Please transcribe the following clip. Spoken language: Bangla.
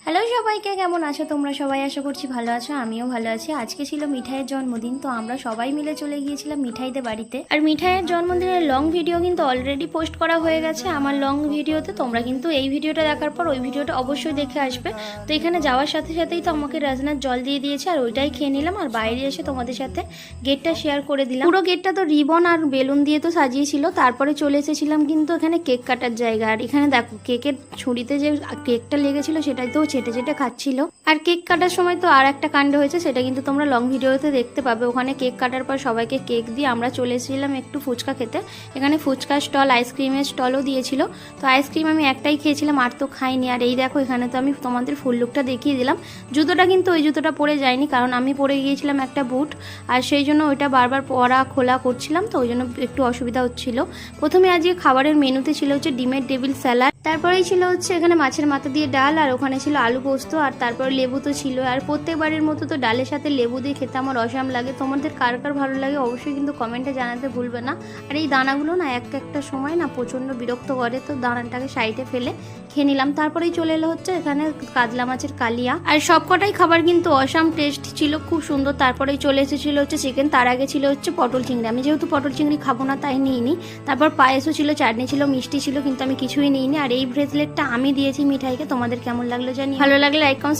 হ্যালো সবাইকে, কেমন আছো তোমরা সবাই? আশা করছি ভালো আছো, আমিও ভালো আছি। আজকে ছিল মিঠাইয়ের জন্মদিন, তো আমরা সবাই মিলে চলে গিয়েছিলাম মিঠাইদের বাড়িতে। আর মিঠাইয়ের জন্মদিনের লং ভিডিও কিন্তু অলরেডি পোস্ট করা হয়ে গেছে আমার লং ভিডিওতে। তোমরা কিন্তু এই ভিডিওটা দেখার পর ওই ভিডিওটা অবশ্যই দেখে আসবে। তো এখানে যাওয়ার সাথে সাথেই তো আমাকে রাজনাথ জল দিয়ে দিয়েছে, আর ওইটাই খেয়ে নিলাম। আর বাইরে এসে তোমাদের সাথে গেটটা শেয়ার করে দিলাম। পুরো গেটটা তো রিবন আর বেলুন দিয়ে তো সাজিয়েছিল। তারপরে চলে এসেছিলাম কিন্তু এখানে কেক কাটার জায়গা। আর এখানে দেখো, কেকের ছুরিতে যে কেকটা লেগেছিল সেটাই তো চেটে চেটে খাচ্ছিল। আর কেক কাটার সময় তো আর একটা কাণ্ড হয়েছে, সেটা কিন্তু তোমরা লং ভিডিওতে দেখতে পাবে। ওখানে কেক কাটার পর সবাইকে কেক দিয়ে আমরা চলে এসেছিলাম একটু ফুচকা খেতে। এখানে ফুচকা স্টল, আইসক্রিমের স্টলও দিয়েছিল। তো আইসক্রিম আমি একটাই খেয়েছিলাম, আর তো খাইনি। আর এই দেখো, এখানে তো আমি তোমাদের ফুল লুকটা দেখিয়ে দিলাম। জুতোটা কিন্তু ওই জুতোটা পরে যায়নি, কারণ আমি পরে গিয়েছিলাম একটা বুট, আর সেই জন্য ওইটা বারবার পরা খোলা করছিলাম, তো ওই জন্য একটু অসুবিধা হচ্ছিল। প্রথমে আজকে খাবারের মেনুতে ছিল হচ্ছে ডিমের টেবিল স্যালাড, তারপরেই ছিল হচ্ছে এখানে মাছের মাথা দিয়ে ডাল, আর ওখানে ছিল আলু পোস্ত, আর তারপর লেবু তো ছিল। আর প্রত্যেকবারের মতো তো ডালের সাথে লেবু দিয়ে খেতে আমার অসাম লাগে। তোমাদের কার কার ভালো লাগে অবশ্যই কিন্তু কমেন্টে জানাতে ভুলবে না। আর এই দানাগুলো না একটা সময় না প্রচণ্ড বিরক্ত করে, তো দানাটাকে সাইডে ফেলে খেয়ে নিলাম। তারপরেই চলে এলো হচ্ছে এখানে কাতলা মাছের কালিয়া, আর সবকটাই খাবার কিন্তু অসাম টেস্ট ছিল, খুব সুন্দর। তারপরেই চলে এসেছিল হচ্ছে চিকেন, তার আগে ছিল হচ্ছে পটল চিংড়ি। আমি যেহেতু পটল চিংড়ি খাবো না তাই নিইনি। তারপর পায়েসও ছিল, চাটনি ছিল, মিষ্টি ছিল, কিন্তু আমি কিছুই নিইনি। আর এই ব্রেসলেটটা আমি দিয়েছি মিঠাইকে। তোমাদের কেমন লাগলো জানি, ভালো লাগলে লাইক কমেন্ট